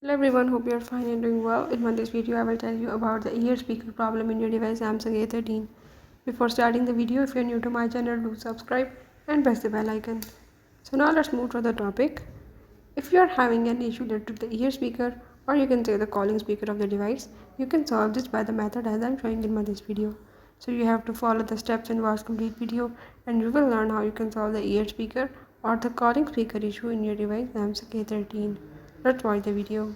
Hello everyone, hope you are fine and doing well. In this video, I will tell you about the ear speaker problem in your device Samsung A13. Before starting the video, if you are new to my channel, do subscribe and press the bell icon. So now let's move to the topic. If you are having an issue related to the ear speaker, or you can say the calling speaker of the device, you can solve this by the method as I am showing in this video. So you have to follow the steps and watch complete video, and you will learn how you can solve the ear speaker or the calling speaker issue in your device Samsung A13. Let's watch the video.